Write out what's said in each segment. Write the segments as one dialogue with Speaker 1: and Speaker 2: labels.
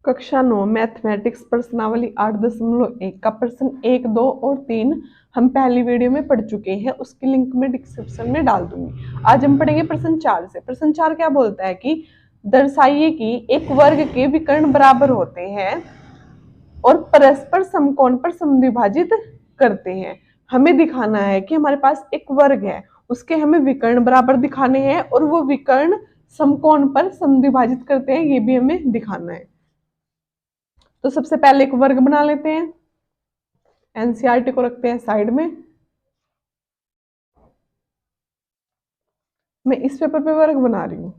Speaker 1: कक्षा 9 मैथमेटिक्स प्रश्नावली 8.1 का प्रश्न 1, 2 और 3 हम पहली वीडियो में पढ़ चुके हैं। उसकी लिंक मैं डिस्क्रिप्शन में डाल दूंगी। आज हम पढ़ेंगे प्रश्न 4 से। प्रश्न 4 क्या बोलता है कि दर्शाइए कि एक वर्ग के विकर्ण बराबर होते हैं और परस्पर समकोण पर समद्विभाजित करते हैं। हमें दिखाना है कि हमारे पास एक वर्ग है, उसके हमें विकर्ण बराबर दिखाने हैं और वो विकर्ण समकोण पर समद्विभाजित करते हैं, ये भी हमें दिखाना है। तो सबसे पहले एक वर्ग बना लेते हैं। एनसीईआरटी को रखते हैं साइड में। मैं इस पेपर पे वर्ग बना रही हूं।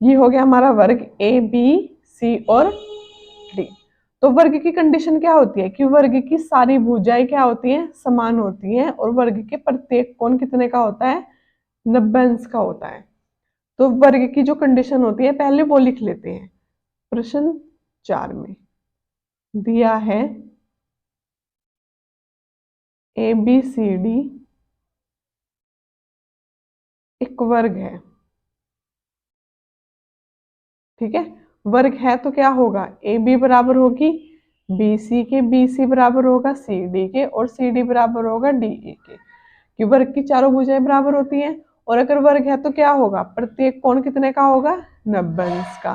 Speaker 1: ये हो गया हमारा वर्ग ए, बी, सी और डी। तो वर्ग की कंडीशन क्या होती है कि वर्ग की सारी भुजाएं क्या होती हैं, समान होती हैं और वर्ग के प्रत्येक कोण कितने का होता है, 90 अंश का होता है। तो वर्ग की जो कंडीशन होती है पहले वो लिख लेते हैं। प्रश्न 4 में दिया है ए बी सी डी एक वर्ग है। ठीक है, वर्ग है तो क्या होगा, ए बी बराबर होगी बी सी के, बी सी बराबर होगा सी डी के और सी डी बराबर होगा डी ए के। कि वर्ग की चारों भुजाएं बराबर होती हैं और अगर वर्ग है तो क्या होगा, प्रत्येक कोण कितने का होगा, 90 अंश का।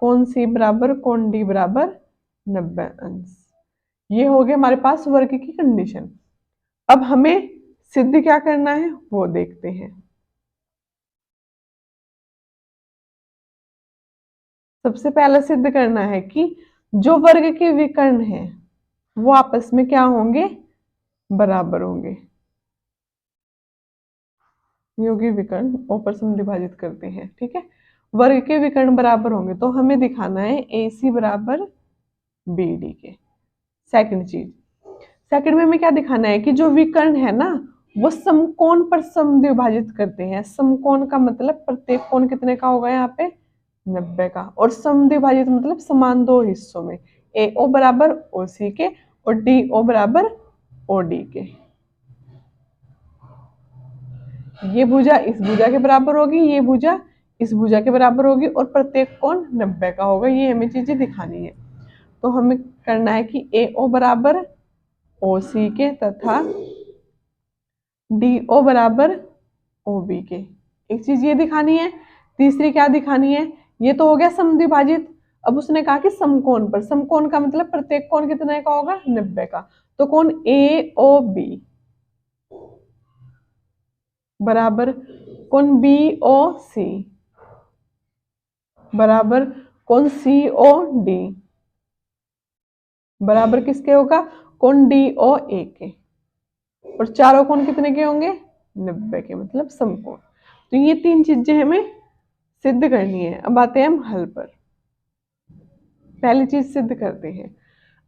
Speaker 1: कोण सी बराबर कोण डी बराबर 90 अंश। ये हो गया हमारे पास वर्ग की कंडीशन। अब हमें सिद्ध क्या करना है वो देखते हैं। सबसे पहले सिद्ध करना है कि जो वर्ग के विकर्ण हैं वो आपस में क्या होंगे, बराबर होंगे। योगी विकर्ण ऊपर से विभाजित करते हैं। ठीक है, वर्ग के विकर्ण बराबर होंगे तो हमें दिखाना है ए सी बराबर बी डी के। सेकंड चीज, सेकंड में हमें क्या दिखाना है कि जो विकर्ण है ना वो समकोण पर समद्विभाजित करते हैं। समकोण का मतलब प्रत्येक कोण कितने का होगा, यहाँ पे 90 का, और समद्विभाजित मतलब समान दो हिस्सों में, ए ओ बराबर ओ सी के और डी ओ बराबर ओ डी के। ये भुजा इस भुजा के बराबर होगी, ये भुजा इस भुजा के बराबर होगी और प्रत्येक कोण 90 का होगा। ये हमें चीजें दिखानी है। तो हमें करना है कि ए ओ बराबर ओ सी के तथा डी ओ बराबर ओ बी के। एक चीज ये दिखानी है। तीसरी क्या दिखानी है, ये तो हो गया समद्विभाजित। अब उसने कहा कि समकोण पर, समकोण का मतलब प्रत्येक कोण कितने का होगा, 90 का। तो कोण ए ओ बी बराबर कोण बी ओ सी बराबर कोण सी ओ डी बराबर किसके होगा, कोण डी ओ ए के। और चारों कोण कितने के होंगे, 90 के, मतलब समकोण। तो ये तीन चीजें हमें सिद्ध करनी है। अब आते हैं हम हल पर। पहली चीज सिद्ध करते हैं।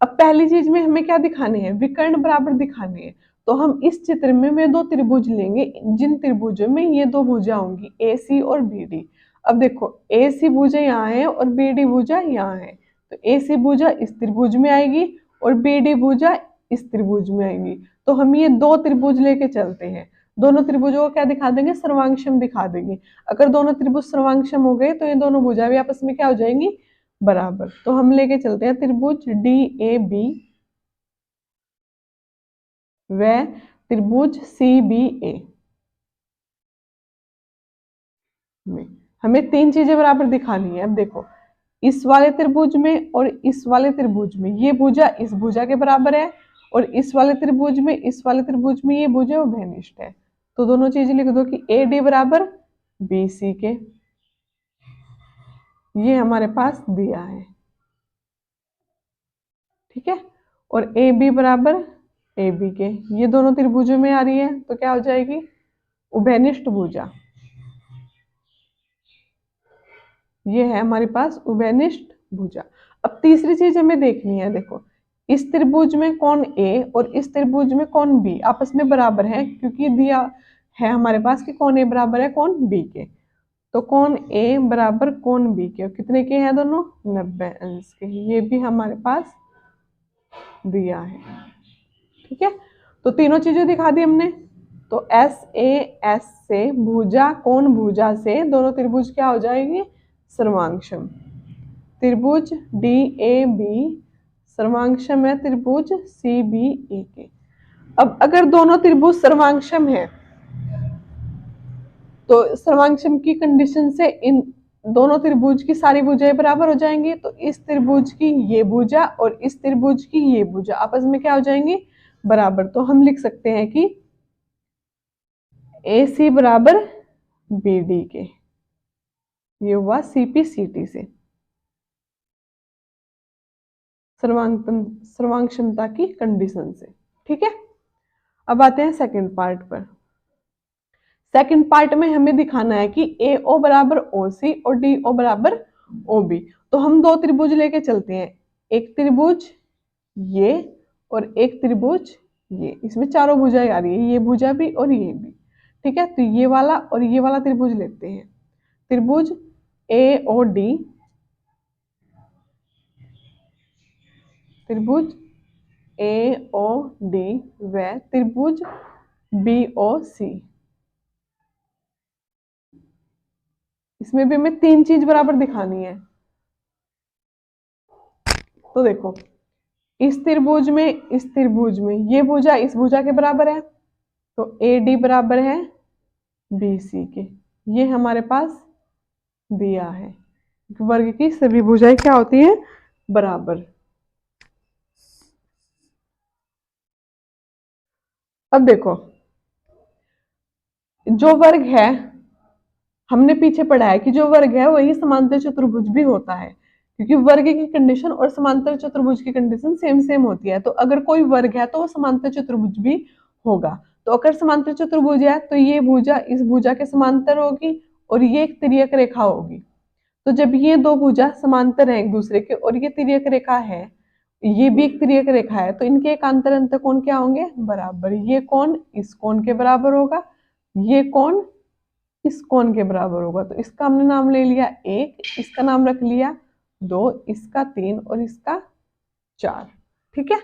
Speaker 1: अब पहली चीज में हमें क्या दिखाने हैं, विकर्ण बराबर दिखाने हैं। तो हम इस चित्र में वे दो त्रिभुज लेंगे जिन त्रिभुजों में ये दो भुजा होंगी ए सी और बी डी। अब देखो ए सी भुजा यहाँ है और बी डी भुजा यहाँ है। तो ए सी भुजा इस त्रिभुज में आएगी और बी डी भुजा इस त्रिभुज में आएगी। तो हम ये दो त्रिभुज लेके चलते हैं। दोनों त्रिभुजों को क्या दिखा देंगे, सर्वांगसम दिखा देंगे। अगर दोनों त्रिभुज सर्वांगसम हो गए तो ये दोनों भुजा भी आपस में क्या हो जाएंगी, बराबर। तो हम लेके चलते हैं त्रिभुज डी ए बी व त्रिभुज सी बी ए में हमें तीन चीजें बराबर दिखानी है। अब देखो इस वाले त्रिभुज में और इस वाले त्रिभुज में ये भुजा इस भुजा के बराबर है और इस वाले त्रिभुज में इस वाले त्रिभुज में ये भुजा उभयनिष्ठ है। तो दोनों चीजें लिख दो कि ए डी बराबर बी सी के, ये हमारे पास दिया है। ठीक है, और ए बी बराबर ए बी के, ये दोनों त्रिभुजों में आ रही है तो क्या हो जाएगी, उभयनिष्ठ भुजा। ये है हमारे पास उभयनिष्ठ भुजा। अब तीसरी चीज हमें देखनी है। देखो इस त्रिभुज में कोण ए और इस त्रिभुज में कोण बी आपस में बराबर है, क्योंकि दिया है हमारे पास कि कोण ए बराबर है कोण बी के। तो कोण ए बराबर कोण बी के, कितने के हैं दोनों, 90 अंश के। ये भी हमारे पास दिया है। ठीक है, तो तीनों चीजें दिखा दी हमने। तो एस ए एस से भुजा कोण भुजा से दोनों त्रिभुज क्या हो जाएंगे, सर्वांगसम। त्रिभुज डी ए बी सर्वांगसम है त्रिभुज सी बी ए के। अब अगर दोनों त्रिभुज सर्वांगसम है तो सर्वांगसम की कंडीशन से इन दोनों त्रिभुज की सारी भुजाएं बराबर हो जाएंगी। तो इस त्रिभुज की ये भुजा और इस त्रिभुज की ये भुजा आपस में क्या हो जाएंगी, बराबर। तो हम लिख सकते हैं कि ए सी बराबर बी डी के। ये हुआ सीपी सीटी से सर्वांग क्षमता की कंडीशन से। ठीक है, अब आते हैं सेकंड पार्ट पर। सेकंड पार्ट में हमें दिखाना है कि ए ओ बराबर ओ सी और डी ओ बराबर ओ बी। तो हम दो त्रिभुज लेके चलते हैं, एक त्रिभुज ये और एक त्रिभुज ये। इसमें चारों भुजाएं आ रही है, ये भुजा भी और ये भी। ठीक है, तो ये वाला और ये वाला त्रिभुज लेते हैं। त्रिभुज ए ओ डी, त्रिभुज ए ओ डी व त्रिभुज बी ओ सी। इसमें भी हमें तीन चीज बराबर दिखानी है। तो देखो, इस त्रिभुज में ये भुजा इस भुजा के बराबर है, तो ए डी बराबर है बी सी के। ये हमारे पास दिया है। वर्ग की सभी भुजाएं क्या होती हैं, बराबर। अब देखो, जो वर्ग है हमने पीछे पढ़ा है कि जो वर्ग है वही समांतर चतुर्भुज भी होता है, क्योंकि वर्ग की कंडीशन और समांतर चतुर्भुज की कंडीशन सेम सेम होती है। तो अगर कोई वर्ग है तो वो समांतर चतुर्भुज भी होगा। तो अगर समांतर चतुर्भुज है तो ये भुजा इस भुजा के समांतर होगी और ये एक तिर्यक रेखा होगी। तो जब ये दो भुजा समांतर है एक दूसरे के और ये तिर्यक रेखा है, ये भी एक तिर्यक रेखा है, तो इनके एकांतर अंतःकोण क्या होंगे, बराबर। ये कोण इस कोण के बराबर होगा, ये कोण इस कोण के बराबर होगा। तो इसका हमने नाम ले लिया एक, इसका नाम रख लिया दो, इसका तीन और इसका चार। ठीक है,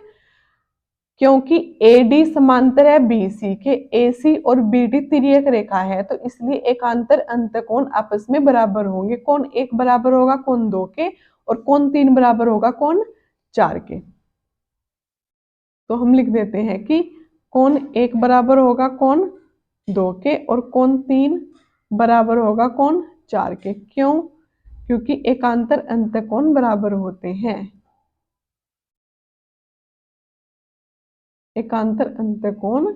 Speaker 1: क्योंकि AD समांतर है BC के, AC और BD तिर्यक रेखा है, तो इसलिए एकांतर अंतःकोण आपस में बराबर होंगे। कोण एक बराबर होगा कोण दो के और कोण तीन बराबर होगा कोण चार के। तो हम लिख देते हैं कि कोण एक बराबर होगा कोण दो के और कोण तीन बराबर होगा कोण चार के। क्यों? क्योंकि एकांतर अंतःकोण बराबर होते हैं। एकांतर अंतःकोण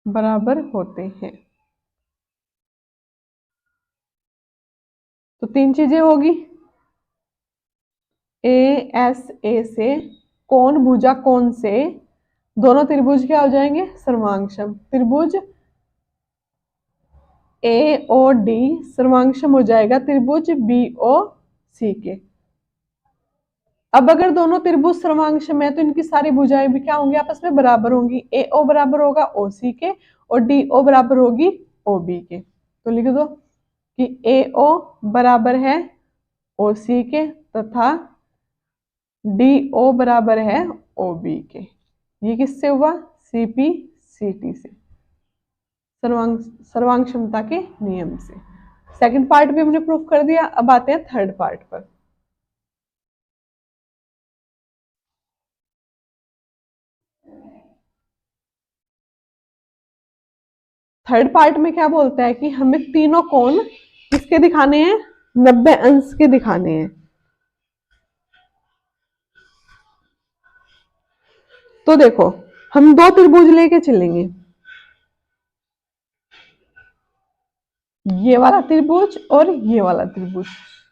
Speaker 1: बराबर होते हैं। तो तीन चीजें होगी, ए से कोण भुजा कोण से दोनों त्रिभुज क्या हो जाएंगे, सर्वांगसम। त्रिभुज ए ओ डी सर्वांगसम हो जाएगा त्रिभुज बी ओ सी के। अब अगर दोनों त्रिभुज सर्वांगसम है तो इनकी सारी भुजाएं भी क्या होंगी, आपस में बराबर होंगी। ए ओ बराबर होगा ओ सी के और डी ओ बराबर होगी ओ बी के। तो लिख दो कि ए ओ बराबर है ओ सी के तथा डी ओ बराबर है ओ बी के। ये किससे हुआ, सीपी सीटी से, सर्वांग क्षमता के नियम से। सेकंड पार्ट भी हमने प्रूफ कर दिया। अब आते हैं थर्ड पार्ट पर। थर्ड पार्ट में क्या बोलता है कि हमें तीनों कोण किसके दिखाने हैं, 90 अंश के दिखाने हैं। तो देखो, हम दो त्रिभुज लेके चलेंगे, ये वाला त्रिभुज और ये वाला त्रिभुज।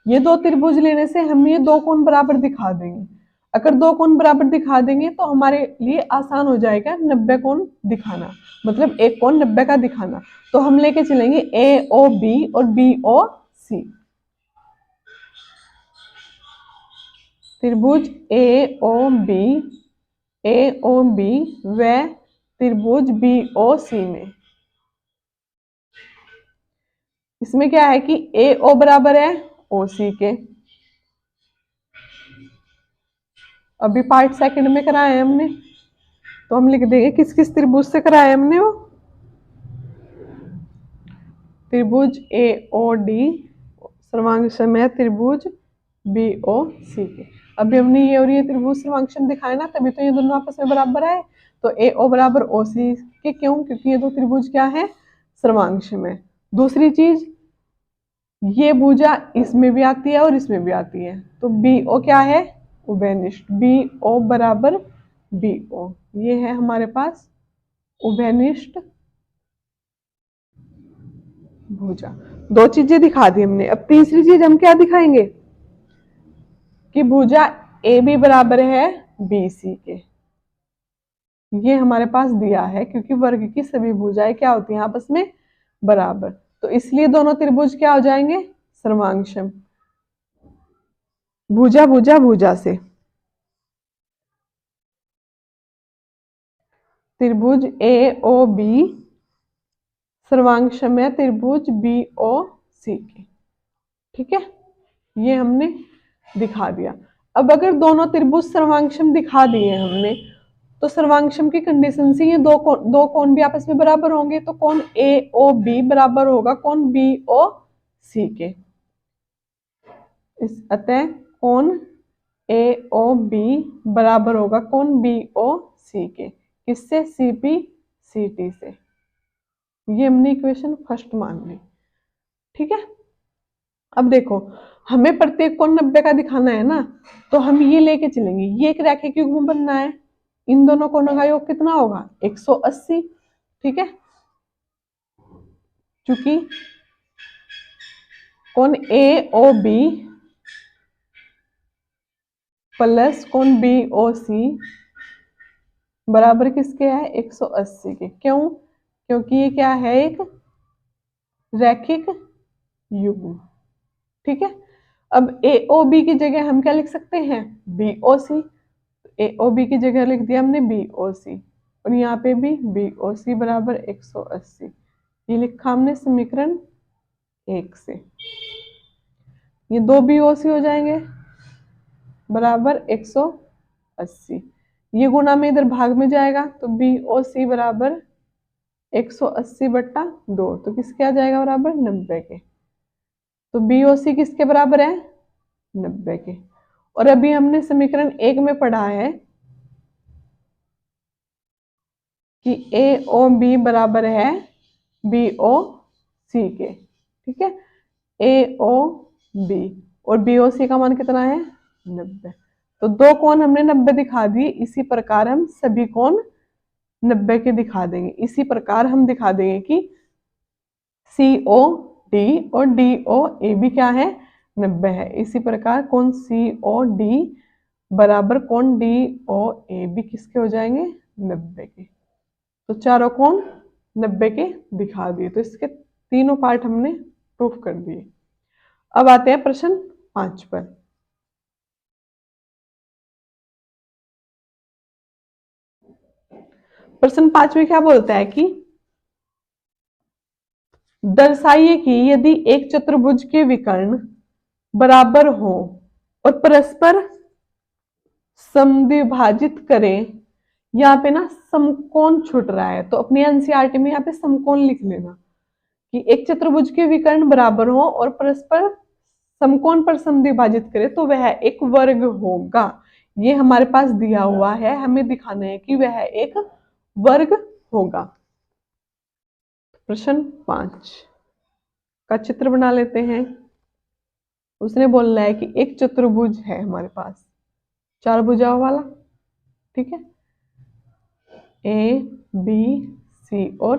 Speaker 1: ये दो त्रिभुज लेने से हम ये दो कोण बराबर दिखा देंगे। अगर दो कोण बराबर दिखा देंगे तो हमारे लिए आसान हो जाएगा 90 कोण दिखाना, मतलब एक कोण 90 का दिखाना। तो हम लेके चलेंगे ए ओ बी और बी ओ सी। त्रिभुज ए ओ बी व त्रिभुज बी ओ सी में इसमें क्या है कि ए ओ बराबर है ओ सी के। अभी पार्ट सेकंड में कराया है हमने, तो हम लिख देंगे किस किस त्रिभुज से कराया हमने वो, त्रिभुज AOD सर्वांगसम है त्रिभुज BOC के। अभी हमने ये और ये त्रिभुज सर्वांगसम दिखाया ना, तभी तो ये दोनों आपस में बराबर आए। तो AO बराबर OC के, क्यों? क्योंकि ये दो त्रिभुज क्या है, सर्वांगसम है। दूसरी चीज, ये भुजा इसमें भी आती है और इसमें भी आती है, तो BO क्या है, उभयनिष्ठ। BO बराबर BO, ये है हमारे पास उभयनिष्ठ भुजा। दो चीजें दिखा दी हमने। अब तीसरी चीज हम क्या दिखाएंगे कि भुजा AB बराबर है BC के। ये हमारे पास दिया है क्योंकि वर्ग की सभी भुजाएं क्या होती हैं, आपस में बराबर, तो इसलिए दोनों त्रिभुज क्या हो जाएंगे, सर्वांगसम। भुजा भुजा भुजा से त्रिभुज AOB सर्वांगसम है त्रिभुज BOC के। ठीक है, ये हमने दिखा दिया। अब अगर दोनों त्रिभुज सर्वांगसम दिखा दिए हमने, तो सर्वांगसम की कंडीशन से ये दो कोण भी आपस में बराबर होंगे। तो कोण AOB बराबर होगा कोण BOC के। अतः कोण AOB बराबर होगा कोण BOC के। किससे, CP CT से। ये हमने इक्वेशन फर्स्ट मान ली। ठीक है, अब देखो हमें प्रत्येक कोण 90 का दिखाना है ना, तो हम ये लेके चलेंगे, ये एक रेखा युग्म बनना है। इन दोनों कोणों का योग कितना होगा, 180। ठीक है, क्योंकि कोण AOB प्लस कोण BOC बराबर किसके है, 180 के। क्यों? क्योंकि ये क्या है, एक रैखिक युग्म। ठीक है, अब AOB की जगह हम क्या लिख सकते हैं, BOC। AOB की जगह लिख दिया हमने BOC, और यहाँ पे भी BOC बराबर 180। ये लिखा हमने समीकरण 1 से। ये दो BOC हो जाएंगे बराबर 180। ये गुना में इधर भाग में जाएगा, तो BOC बराबर 180/2, तो किसके आ जाएगा, बराबर 90 के। तो BOC किसके बराबर है, 90 के। और अभी हमने समीकरण 1 में पढ़ा है कि AOB बराबर है BOC के। ठीक है, AOB और BOC का मान कितना है, 90। तो दो कोण हमने 90 दिखा दिए, इसी प्रकार हम सभी कोण 90 के दिखा देंगे। इसी प्रकार हम दिखा देंगे कि COD और DOAB क्या है, 90 है। इसी प्रकार कोण COD बराबर कोण DOAB किसके हो जाएंगे, 90 के। तो चारों कोण 90 के दिखा दिए। तो इसके तीनों पार्ट हमने प्रूफ कर दिए। अब आते हैं प्रश्न 5 पर। प्रश्न 5 में क्या बोलता है कि दर्शाइए कि यदि एक चतुर्भुज के विकर्ण बराबर हो और परस्पर समद्विभाजित करें। यहाँ पे ना समकोण छूट रहा है, तो अपनी एनसीईआरटी में यहाँ पे समकोण लिख लेना कि एक चतुर्भुज के विकर्ण बराबर हो और परस्पर समकोण पर समद्विभाजित करे तो वह एक वर्ग होगा। ये हमारे पास दिया हुआ है, हमें दिखाना है कि वह एक वर्ग होगा। प्रश्न 5 का चित्र बना लेते हैं। उसने बोलना है कि एक चतुर्भुज है हमारे पास, चार भुजाओं वाला। ठीक है, A, B, C और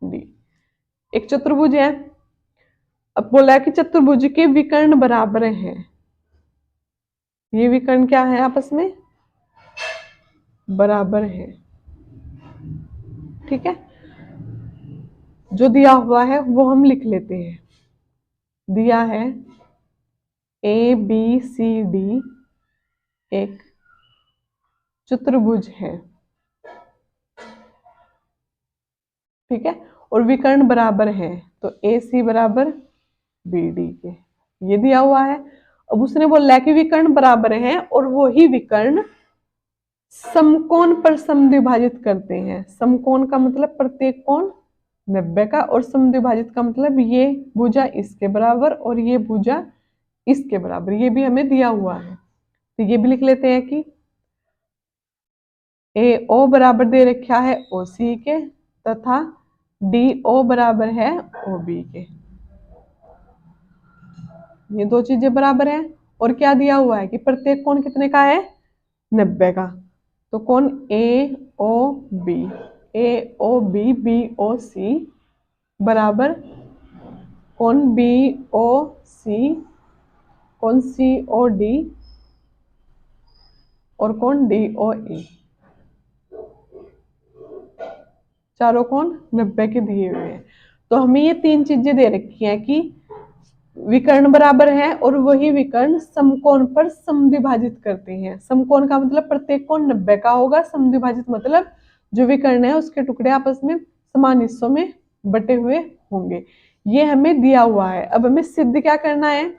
Speaker 1: D एक चतुर्भुज है। अब बोला है कि चतुर्भुज के विकर्ण बराबर हैं। ये विकर्ण क्या है, आपस में बराबर है। ठीक है, जो दिया हुआ है वो हम लिख लेते हैं। दिया है ABCD एक चतुर्भुज है। ठीक है, और विकर्ण बराबर है, तो AC बराबर BD के, ये दिया हुआ है। अब उसने बोला है कि विकर्ण बराबर हैं और वो ही विकर्ण समकोण पर समद्विभाजित करते हैं। समकोण का मतलब प्रत्येक कोण 90 का, और समद्विभाजित का मतलब ये भुजा इसके बराबर और ये भुजा इसके बराबर, ये भी हमें दिया हुआ है। तो ये भी लिख लेते हैं कि AO बराबर दे रखा है OC के तथा DO बराबर है OB के। ये दो चीजें बराबर हैं। और क्या दिया हुआ है कि प्रत्येक कोण कितने का है, 90 का। तो कोण AOB, AOB BOC बराबर कोण BOC, कोण COD और कोण DOE, चारों कोण 90 के दिए हुए हैं। तो हमें ये तीन चीजें दे रखी हैं कि विकर्ण बराबर है और वही विकर्ण समकोण पर समद्विभाजित करते हैं। समकोण का मतलब प्रत्येक कोण 90 का होगा, समद्विभाजित मतलब जो विकर्ण है उसके टुकड़े आपस में समान हिस्सों में बटे हुए होंगे। ये हमें दिया हुआ है। अब हमें सिद्ध क्या करना है,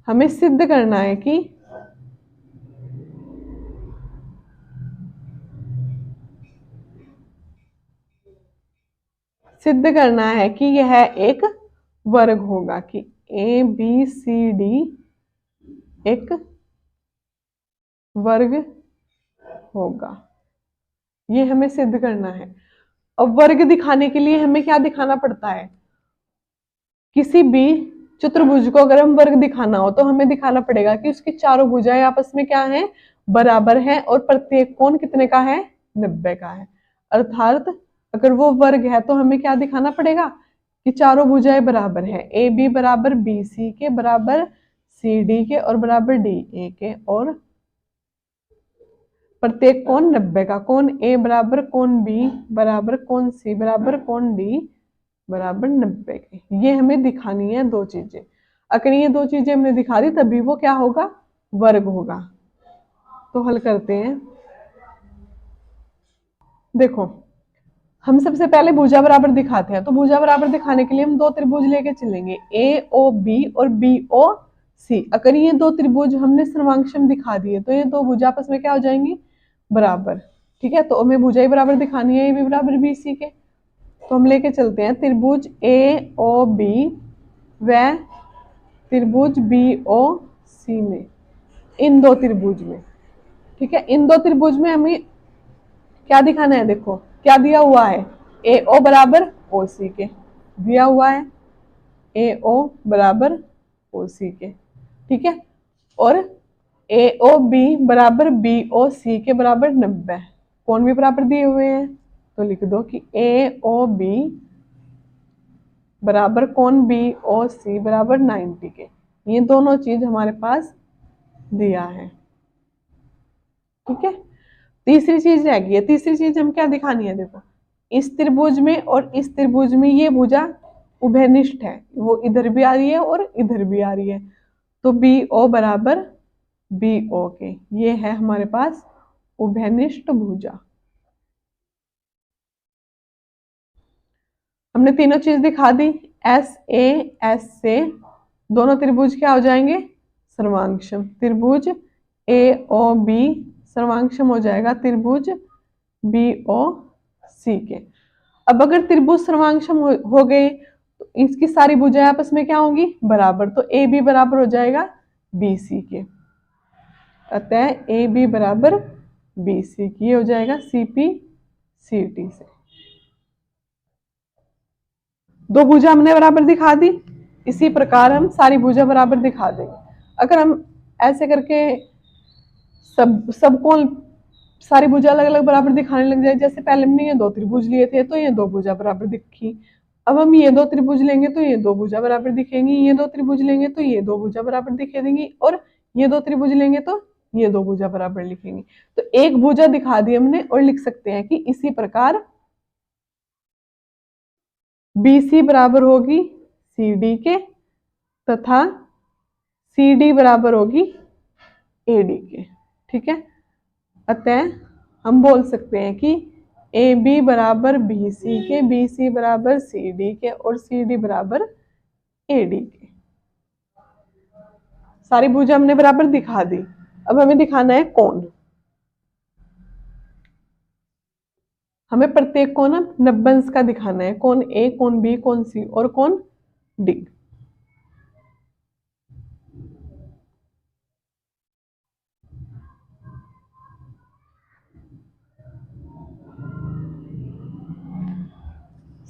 Speaker 1: हमें सिद्ध करना है कि सिद्ध करना है कि यह एक वर्ग होगा, कि ABCD एक वर्ग होगा। ये हमें सिद्ध करना है। अब वर्ग दिखाने के लिए हमें क्या दिखाना पड़ता है, किसी भी चतुर्भुज को अगर हम वर्ग दिखाना हो तो हमें दिखाना पड़ेगा कि उसकी चारों भुजाएं आपस में क्या है, बराबर है और प्रत्येक कोण कितने का है, 90 का है। अर्थात अगर वो वर्ग है तो हमें क्या दिखाना पड़ेगा कि चारों भुजाएं बराबर है, AB बराबर BC के बराबर CD के और बराबर DA के, और प्रत्येक कोण 90 का। कोण A बराबर कोण B बराबर कोण C बराबर कोण D बराबर 90 के। ये हमें दिखानी है दो चीजें। अगर ये दो चीजें हमने दिखा दी तभी वो क्या होगा, वर्ग होगा। तो हल करते हैं। देखो हम सबसे पहले भुजा बराबर दिखाते हैं। तो भुजा बराबर दिखाने के लिए हम दो त्रिभुज लेके चलेंगे, AOB और BOC। अगर ये दो त्रिभुज हमने सर्वांक्षम दिखा दिए तो ये दो भुजा आपस में क्या हो जाएंगी, बराबर। ठीक है, तो हमें भुजा ही बराबर दिखानी है, AB बराबर BC के। तो हम लेके चलते हैं त्रिभुज AOB व त्रिभुज BOC में, इन दो त्रिभुज में। ठीक है, इन दो त्रिभुज में हमें क्या दिखाना है, देखो क्या दिया हुआ है, AO बराबर OC के दिया हुआ है, AO बराबर OC के। ठीक है, और AOB बराबर BOC के बराबर 90, कोण भी बराबर दिए हुए हैं। तो लिख दो कि AOB बराबर कोण BOC बराबर 90 के। ये दोनों चीज हमारे पास दिया है। ठीक है, तीसरी चीज रह गई है। तीसरी चीज हम क्या दिखानी है, देखो इस त्रिभुज में और इस त्रिभुज में ये भुजा उभयनिष्ठ है, वो इधर भी आ रही है और इधर भी आ रही है। तो BO बराबर BO के, ये है हमारे पास उभयनिष्ठ भुजा। हमने तीनों चीज दिखा दी। SAS से दोनों त्रिभुज क्या हो जाएंगे, सर्वांक्षम। त्रिभुज AOB सर्वांक्षम हो जाएगा त्रिभुज BOC के। अब अगर त्रिभुज सर्वांक्षम हो गए तो इसकी सारी भुजाएं आपस में क्या होंगी, बराबर। तो AB बराबर हो जाएगा BC के। अतः AB बराबर BC की हो जाएगा CP CT से। दो भुजा हमने बराबर दिखा दी, इसी प्रकार हम सारी भुजा बराबर दिखा देंगे। अगर हम ऐसे करके सबको सारी भुजा अलग अलग बराबर दिखाने लग जाए, जैसे पहले हमने ये दो त्रिभुज लिए थे तो ये दो भुजा बराबर दिखी, अब हम ये दो त्रिभुज लेंगे तो ये दो भुजा बराबर दिखेंगी, ये दो त्रिभुज लेंगे तो ये दो भुजा बराबर दिखे देंगी, और ये दो त्रिभुज लेंगे तो ये दो भुजा बराबर लिखेंगे। तो एक भुजा दिखा दी हमने और लिख सकते हैं कि इसी प्रकार BC बराबर होगी CD के तथा CD बराबर होगी AD के। ठीक है, अतः हम बोल सकते हैं कि AB बराबर BC के, BC बराबर CD के और CD बराबर AD के। सारी भुजा हमने बराबर दिखा दी। अब हमें दिखाना है कोण। हमें प्रत्येक कोण 90 अंश का दिखाना है, कोण ए, कोण बी, कोण सी और कोण डी।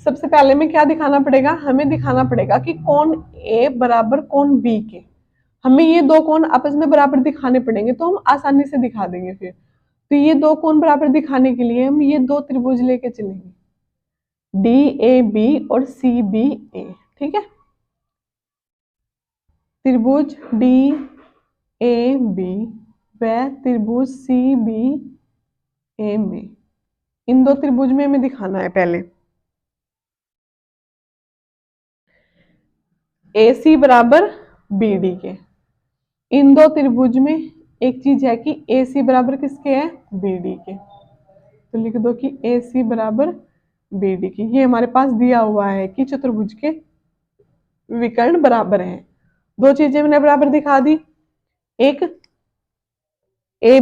Speaker 1: सबसे पहले में क्या दिखाना पड़ेगा, हमें दिखाना पड़ेगा कि कोण ए बराबर कोण बी के, हमें ये दो कोण आपस में बराबर दिखाने पड़ेंगे, तो हम आसानी से दिखा देंगे फिर। तो ये दो कोण बराबर दिखाने के लिए हम ये दो त्रिभुज लेके चलेंगे, डी ए बी और सी बी ए। ठीक है, त्रिभुज डी ए बी व त्रिभुज सी बी ए में, इन दो त्रिभुज में हमें दिखाना है पहले ए सी बराबर बी डी के। इन दो त्रिभुज में एक चीज है कि ए सी बराबर किसके है, बी डी के। तो लिख दो कि ए सी बराबर बी डी की। ये हमारे पास दिया हुआ है कि चतुर्भुज के विकर्ण बराबर हैं। दो चीजें मैंने बराबर दिखा दी, एक ए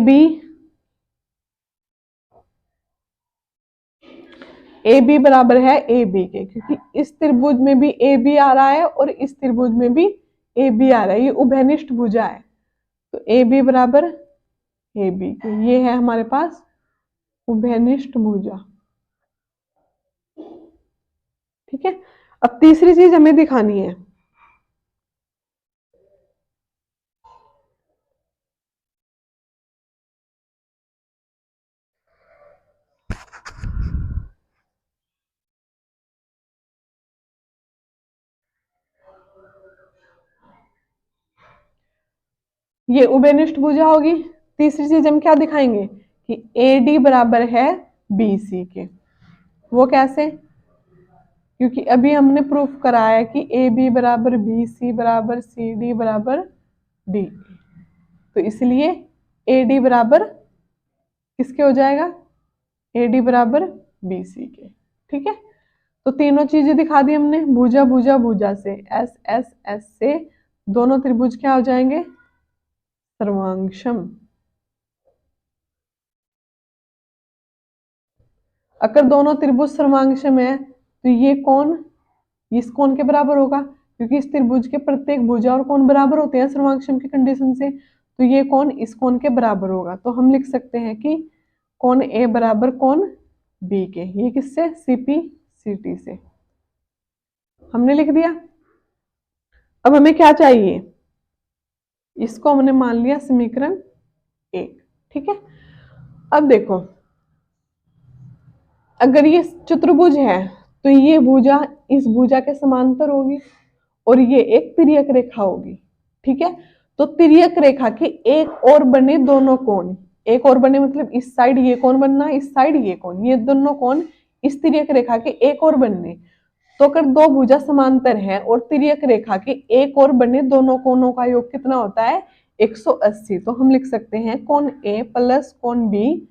Speaker 1: बी बराबर है ए बी के, क्योंकि इस त्रिभुज में भी ए बी आ रहा है और इस त्रिभुज में भी ए बी आ रहा है, ये उभयनिष्ठ भुजा है। तो ए बी बराबर ए बी के, ये है हमारे पास उभयनिष्ठ भुजा। ठीक है, अब तीसरी चीज हमें दिखानी है, ये उभयनिष्ठ भुजा होगी। तीसरी चीज हम क्या दिखाएंगे कि ए डी बराबर है बी सी के। वो कैसे, क्योंकि अभी हमने प्रूफ कराया है कि ए बी बराबर बी सी बराबर सी डी बराबर डी, तो इसलिए ए डी बराबर किसके हो जाएगा, ए डी बराबर बी सी के। ठीक है, तो तीनों चीजें दिखा दी हमने, भुजा भुजा भुजा से, एस एस एस से दोनों त्रिभुज क्या हो जाएंगे, सर्वांगसम। अगर दोनों त्रिभुज सर्वांगसम है तो ये कोण इस कोण के बराबर होगा, क्योंकि इस त्रिभुज के प्रत्येक भुजा और कोण बराबर होते हैं सर्वांगसम की कंडीशन से। तो ये कोण इस कोण के बराबर होगा, तो हम लिख सकते हैं कि कोण ए बराबर कोण बी के। ये किससे, सीपी सीटी से हमने लिख दिया। अब हमें क्या चाहिए, इसको हमने मान लिया समीकरण 1। ठीक है, अब देखो अगर ये चतुर्भुज है तो ये भुजा इस भुजा के समांतर होगी और ये एक तिर्यक रेखा होगी। ठीक है, तो तिर्यक रेखा के एक और बने दोनों कोण, एक और बने मतलब इस साइड ये कोण बनना, इस साइड ये कोण, ये दोनों कोण इस तिर्यक रेखा के एक और बनने। तो अगर दो भुजा समांतर है और तिर्यक रेखा के एक और बने दोनों कोणों का योग कितना होता है, 180। तो हम लिख सकते हैं कोण ए प्लस कोण बी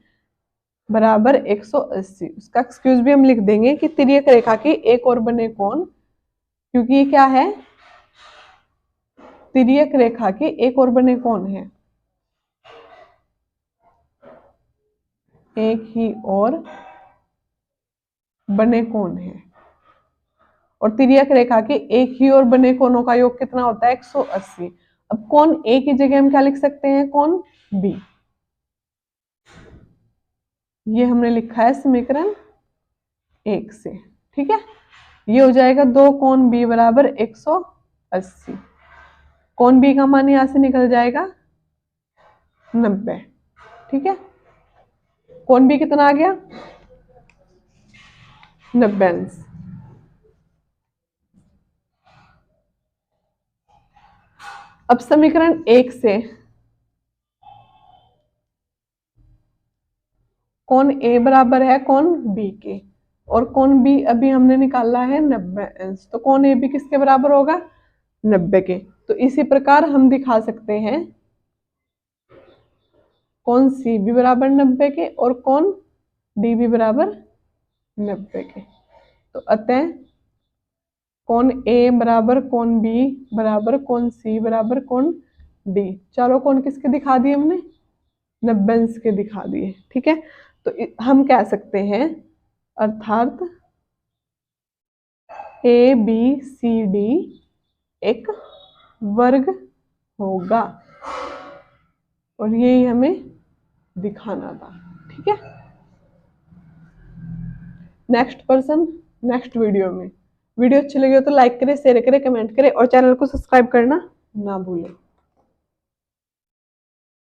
Speaker 1: बराबर 180। उसका एक्सक्यूज भी हम लिख देंगे कि तिर्यक रेखा के एक और बने कोण, क्योंकि ये क्या है, तिर्यक रेखा के एक और बने कोण है, एक ही और बने कोण है, और तिर्यक रेखा के एक ही और बने कोणों का योग कितना होता है, 180। अब कोण ए की जगह हम क्या लिख सकते हैं, कोण बी। ये हमने लिखा है समीकरण 1 से। ठीक है, ये हो जाएगा दो कोण बी बराबर 180। कोण बी का मान यहां से निकल जाएगा 90। ठीक है, कोण बी कितना आ गया, 90 अंश। अब समीकरण 1 से कोण ए बराबर है कोण बी के, और कोण बी अभी हमने निकाला है 90 अंश, तो कोण ए बी किसके बराबर होगा, 90 के। तो इसी प्रकार हम दिखा सकते हैं कोण सी बी बराबर 90 के और कोण डी बी बराबर 90 के। तो अतः कोण ए बराबर कोण बी बराबर कोण सी बराबर कोण डी, चारों कोण किसके दिखा दिए हमने, 90 अंश के दिखा दिए। ठीक है, तो हम कह सकते हैं अर्थात ABCD एक वर्ग होगा, और यही हमें दिखाना था। ठीक है, नेक्स्ट पर्सन नेक्स्ट वीडियो में। वीडियो अच्छी लगी हो तो लाइक करें, शेयर करें, कमेंट करें और चैनल को सब्सक्राइब करना ना भूलें।